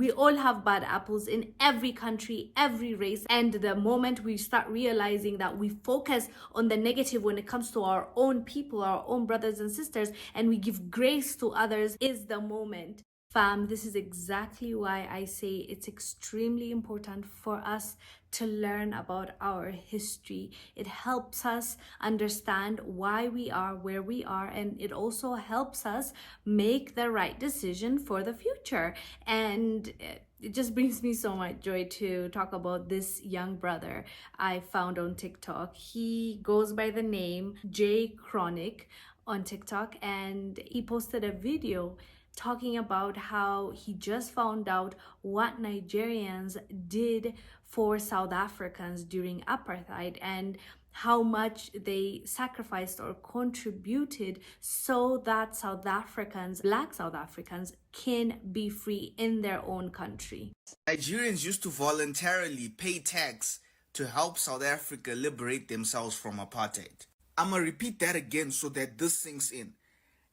We all have bad apples in every country, every race. And the moment we start realizing that we focus on the negative when it comes to our own people, our own brothers and sisters, and we give grace to others, is the moment. Fam, this is exactly why I say it's extremely important for us to learn about our history. It helps us understand why we are where we are, and it also helps us make the right decision for the future. And it just brings me so much joy to talk about this young brother I found on TikTok. He goes by the name J Chronic on TikTok, and he posted a video talking about how he just found out what Nigerians did for South Africans during apartheid and how much they sacrificed or contributed so that South Africans, Black South Africans, can be free in their own country. Nigerians used to voluntarily pay tax to help South Africa liberate themselves from apartheid. I'm gonna repeat that again so that this sinks in.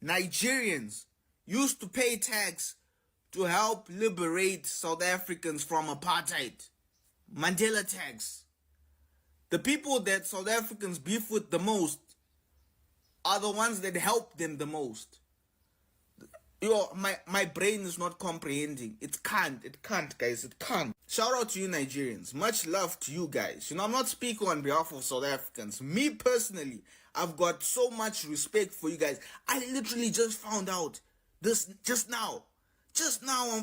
Nigerians used to pay tax to help liberate South Africans from apartheid. Mandela tax. The people that South Africans beef with the most are the ones that help them the most. My brain is not comprehending. It can't, guys, it can't. Shout out to you Nigerians. Much love to you guys. I'm not speaking on behalf of South Africans. Me personally, I've got so much respect for you guys. I literally just found out this just now. Just now I'm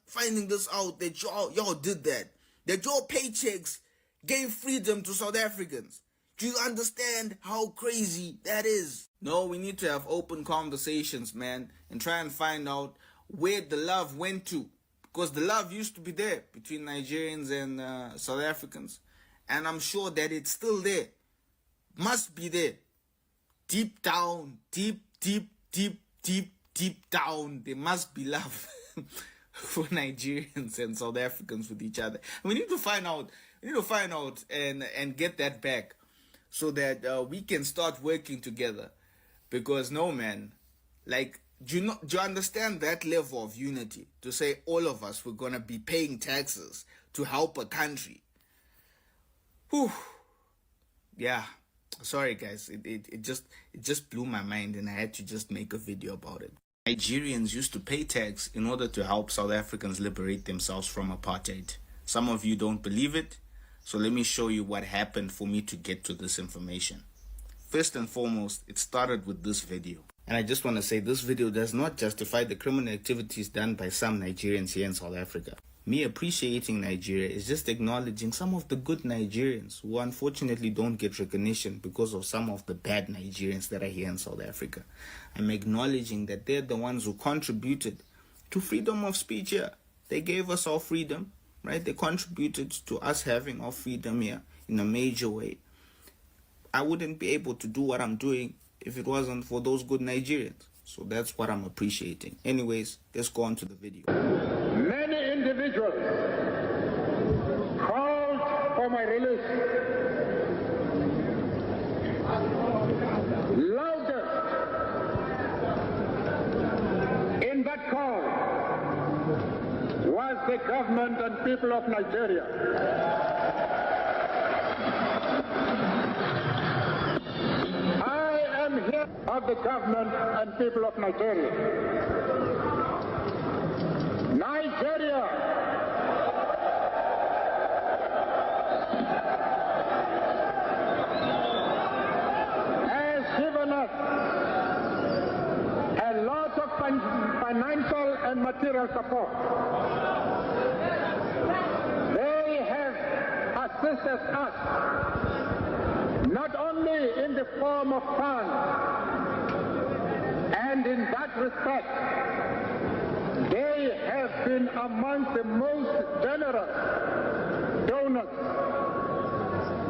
finding this out that y'all did that. That your paychecks gave freedom to South Africans. Do you understand how crazy that is? No, we need to have open conversations, man, and try and find out where the love went to. Because the love used to be there between Nigerians and South Africans. And I'm sure that it's still there. Must be there. Deep down, deep down, there must be love for Nigerians and South Africans with each other. We need to find out and get that back so that we can start working together. Because no, man, like, do you understand that level of unity? To say all of us we're gonna be paying taxes to help a country. Whew. Yeah. Sorry guys, it just blew my mind and I had to just make a video about it. Nigerians used to pay tax in order to help South Africans liberate themselves from apartheid. Some of you don't believe it, so let me show you what happened for me to get to this information. First and foremost, it started with this video. And I just want to say this video does not justify the criminal activities done by some Nigerians here in South Africa. Me appreciating Nigeria is just acknowledging some of the good Nigerians who unfortunately don't get recognition because of some of the bad Nigerians that are here in South Africa. I'm acknowledging that they're the ones who contributed to freedom of speech here. They gave us our freedom, right? They contributed to us having our freedom here in a major way. I wouldn't be able to do what I'm doing if it wasn't for those good Nigerians. So that's what I'm appreciating. Anyways, let's go on to the video. Many individuals called for my release. Loudest in that call was the government and people of Nigeria. Here of the government and people of Nigeria. Nigeria has given us a lot of financial and material support. They have assisted us not only in the form of funds, and in that respect, they have been among the most generous donors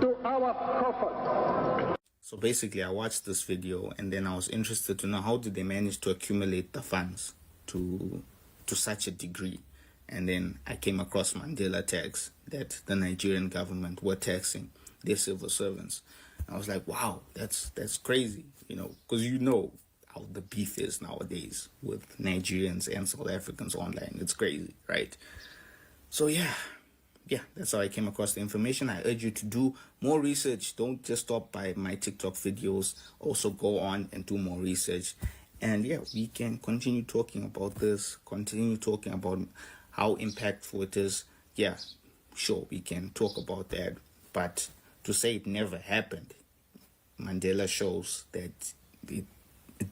to our coffers. So basically, I watched this video and then I was interested to know how did they manage to accumulate the funds to such a degree. And then I came across Mandela tax that the Nigerian government were taxing their civil servants. I was like, wow, that's crazy, because how the beef is nowadays with Nigerians and South Africans online. It's crazy, right? So yeah, that's how I came across the information. I urge you to do more research. Don't just stop by my TikTok videos. Also go on and do more research. And yeah, we can continue talking about this, continue talking about how impactful it is. Yeah, sure, we can talk about that. But to say it never happened, Mandela shows that it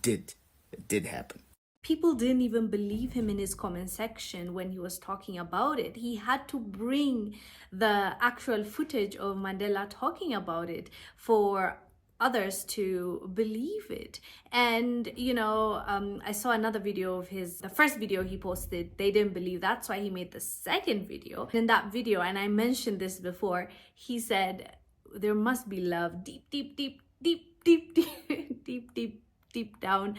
did. It did happen. People didn't even believe him in his comment section when he was talking about it. He had to bring the actual footage of Mandela talking about it for others to believe it. And I saw another video of his, the first video he posted, they didn't believe. That's why he made the second video. In that video, and I mentioned this before, he said there must be love deep down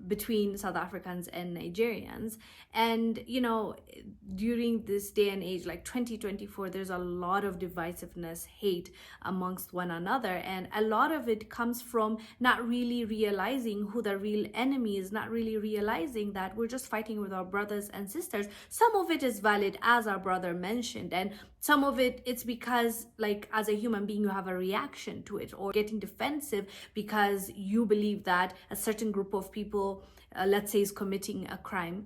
between South Africans and Nigerians. And during this day and age, like 2024, there's a lot of divisiveness, hate amongst one another, and a lot of it comes from not really realizing who the real enemy is, not really realizing that we're just fighting with our brothers and sisters. Some of it is valid, as our brother mentioned, and some of it's because, like, as a human being, you have a reaction to it, or getting defensive because you believe that a certain group of people, let's say, is committing a crime.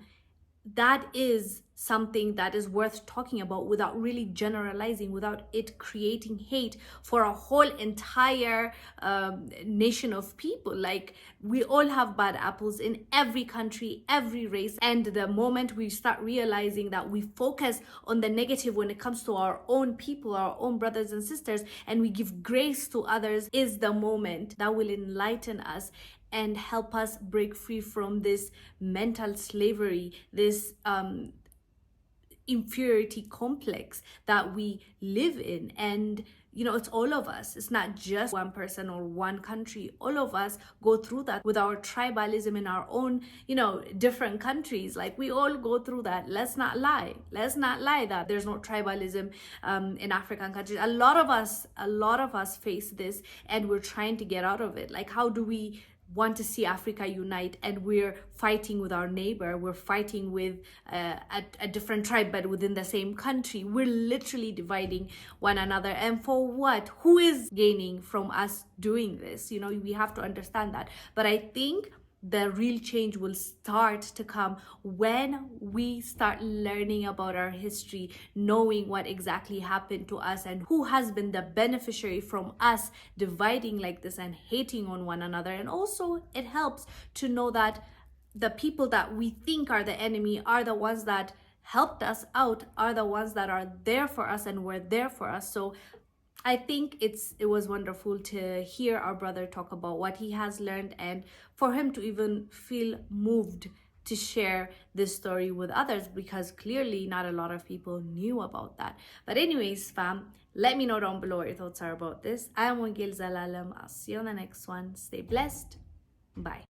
That is something that is worth talking about without really generalizing, without it creating hate for a whole entire nation of people. Like, we all have bad apples in every country, every race, and the moment we start realizing that we focus on the negative when it comes to our own people, our own brothers and sisters, and we give grace to others, is the moment that will enlighten us and help us break free from this mental slavery, this inferiority complex that we live in. And it's all of us. It's not just one person or one country. All of us go through that with our tribalism in our own, different countries. Like, we all go through that. Let's not lie that there's no tribalism in African countries. A lot of us face this, and we're trying to get out of it. Like, how do we want to see Africa unite, and we're fighting with our neighbor, we're fighting with a different tribe but within the same country? We're literally dividing one another. And for what? Who is gaining from us doing this? We have to understand that. But I think the real change will start to come when we start learning about our history, knowing what exactly happened to us and who has been the beneficiary from us dividing like this and hating on one another. And also, it helps to know that the people that we think are the enemy are the ones that helped us out, are the ones that are there for us and were there for us. So I think it was wonderful to hear our brother talk about what he has learned, and for him to even feel moved to share this story with others, because clearly not a lot of people knew about that. But anyways, fam, let me know down below what your thoughts are about this. I am Wongel Zelalem. I'll see you on the next one. Stay blessed. Bye.